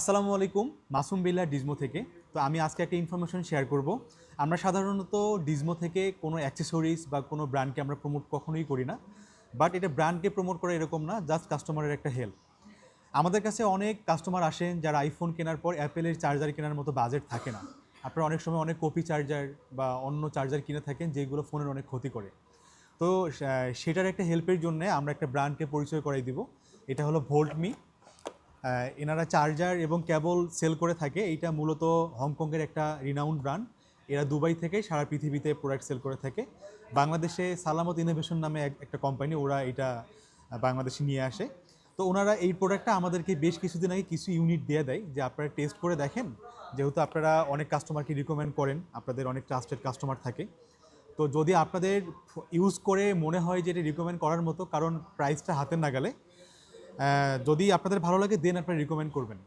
আসসালামু আলাইকুম, মাসুম বিল্লাহ ডিজমো থেকে। তো আমি আজকে একটা ইনফরমেশন শেয়ার করব। আমরা সাধারণত ডিজমো থেকে কোনো অ্যাক্সেসরিজ বা কোনো ব্র্যান্ডকে আমরা প্রমোট কখনোই করি না। বাট এটা ব্র্যান্ডকে প্রমোট করা এরকম না, জাস্ট কাস্টমারের একটা হেল্প। আমাদের কাছে অনেক কাস্টমার আসেন যারা আইফোন কেনার পর অ্যাপেলের চার্জার কেনার মতো বাজেট থাকে না। আপনারা অনেক সময় অনেক কপি চার্জার বা অন্য চার্জার কিনে থাকেন যেগুলো ফোনের অনেক ক্ষতি করে। তো সেটার একটা হেল্পের জন্য আমরা একটা ব্র্যান্ডকে পরিচয় করাই দিব। এটা হলো ভোল্টমি। এনারা চার্জার এবং কেবল সেল করে থাকে। এইটা মূলত হংকংয়ের একটা রিনাউন্ড ব্র্যান্ড। এরা দুবাই থেকে সারা পৃথিবীতে প্রোডাক্ট সেল করে থাকে। বাংলাদেশে সালামত ইনোভেশন নামে একটা কোম্পানি, ওরা এটা বাংলাদেশে নিয়ে আসে। তো ওনারা এই প্রোডাক্টটা আমাদেরকে বেশ কিছুদিন আগে কিছু ইউনিট দিয়ে দেয় যে আপনারা টেস্ট করে দেখেন, যেহেতু আপনারা অনেক কাস্টমারকে রিকমেন্ড করেন, আপনাদের অনেক ট্রাস্টেড কাস্টমার থাকে। তো যদি আপনাদের ইউজ করে মনে হয় যে এটা রিকমেন্ড করার মতো, কারণ প্রাইসটা হাতের নাগালে, যদি আপনাদের ভালো লাগে দেন আপনারা রিকমেন্ড করবেন।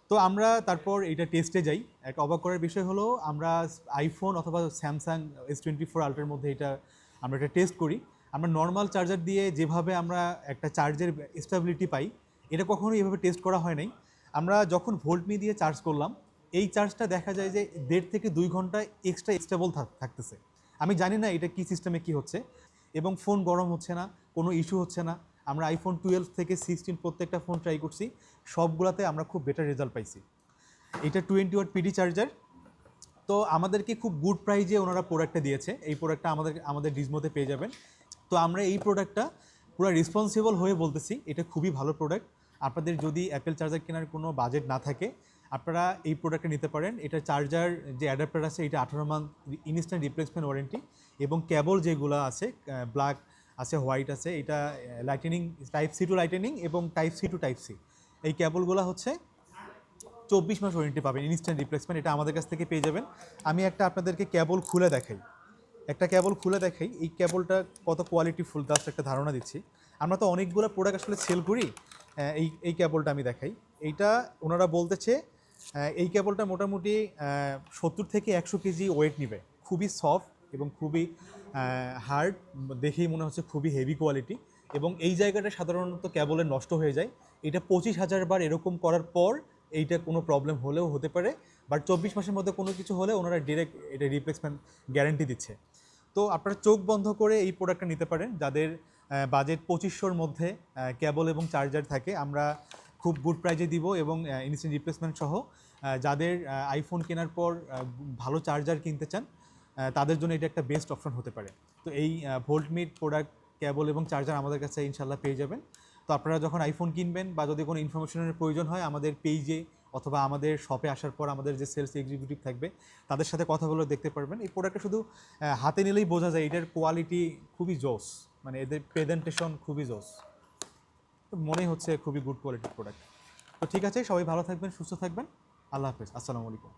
তো আমরা তারপর এটা টেস্টে যাই। একটা অবাক করার বিষয় হলো আমরা আইফোন অথবা স্যামসাং S24 আলট্রার মধ্যে আমরা এটা টেস্ট করি। আমরা নর্মাল চার্জার দিয়ে যেভাবে আমরা একটা চার্জের স্টেবিলিটি পাই, এটা কখনোই এভাবে টেস্ট করা হয় নাই। আমরা যখন ভোল্টমি দিয়ে চার্জ করলাম, এই চার্জটা দেখা যায় যে 1.5 থেকে 2 ঘন্টা এক্সট্রা স্টেবল থাকতেছে। আমি জানি না এটা কি সিস্টেমে কি হচ্ছে, এবং ফোন গরম হচ্ছে না, কোনো ইস্যু হচ্ছে না। আমরা আইফোন 12 থেকে 16 প্রত্যেকটা ফোন ট্রাই করছি, সবগুলোতে আমরা খুব বেটার রেজাল্ট পাইছি। এটা 20 ওয়াট পিডি চার্জার। তো আমাদেরকে খুব গুড প্রাইজে ওনারা প্রোডাক্টটা দিয়েছে। এই প্রোডাক্টটা আমাদের ডিজমোতে পেয়ে যাবেন। তো আমরা এই প্রোডাক্টটা পুরো রেসপন্সিবল হয়ে বলতেছি, এটা খুবই ভালো প্রোডাক্ট। আপনাদের যদি অ্যাপেল চার্জার কেনার কোনো বাজেট না থাকে, আপনারা এই প্রোডাক্টটা নিতে পারেন। এটা চার্জার যে অ্যাডাপ্টার আছে, এটা 18 মান্থ ইনস্ট্যান্ট রিপ্লেসমেন্ট ওয়ারেন্টি, এবং কেবল যেগুলো আছে ব্ল্যাক আছে, হোয়াইট আছে, এটা lightning, type C to lightning এবং type C to type C, এই কেবলগুলো হচ্ছে 24 মাস ওয়ারেন্টি পাবেন, ইনস্ট্যান্ট রিপ্লেসমেন্ট। এটা আমাদের কাছ থেকে পেয়ে যাবেন। আমি আপনাদেরকে কেবল খুলে দেখাই, এই কেবলটা কত কোয়ালিটিফুল, জাস্ট একটা ধারণা দিচ্ছি। আমরা তো অনেকগুলো প্রোডাক্ট আসলে সেল করি। এই কেবলটা আমি দেখাই। এইটা ওনারা বলতেছে এই কেবলটা মোটামুটি 70 থেকে 100 কেজি ওয়েট নেবে। খুবই সফট এবং খুবই হার্ড, দেখেই মনে হচ্ছে খুবই হেভি কোয়ালিটি। এবং এই জায়গাটা সাধারণত কেবলে নষ্ট হয়ে যায়। এটা 25,000 বার এরকম করার পর এইটা কোনো প্রবলেম হলেও হতে পারে, বাট 24 মাসের মধ্যে কোনো কিছু হলে ওনারা ডিরেক্ট এটা রিপ্লেসমেন্ট গ্যারান্টি দিচ্ছে। তো আপনারা চোখ বন্ধ করে এই প্রোডাক্টটা নিতে পারেন যাদের বাজেট 2500-র মধ্যে কেবল এবং চার্জার থাকে। আমরা খুব গুড প্রাইজে দিব, এবং ইনস্ট্যান্ট রিপ্লেসমেন্ট সহ। যাদের আইফোন কেনার পর ভালো চার্জার কিনতে চান, তাদের জন্য এটা একটা বেস্ট অপশন হতে পারে। তো এই ভোল্টমির প্রোডাক্ট, কেবল এবং চার্জার আমাদের কাছে ইনশাল্লাহ পেয়ে যাবেন। তো আপনারা যখন আইফোন কিনবেন বা যদি কোনো ইনফরমেশনের প্রয়োজন হয়, আমাদের পেজে অথবা আমাদের শপে আসার পর আমাদের যে সেলস এক্সিকিউটিভ থাকবে তাদের সাথে কথা বলে দেখতে পারবেন। এই প্রোডাক্টটা শুধু হাতে নিলেই বোঝা যায় এটার কোয়ালিটি খুবই জোস, মানে এদের প্রেজেন্টেশন খুবই জোস। তো মনেই হচ্ছে খুবই গুড কোয়ালিটির প্রোডাক্ট। তো ঠিক আছে, সবাই ভালো থাকবেন, সুস্থ থাকবেন। আল্লাহ হাফেজ, আসসালামু আলাইকুম।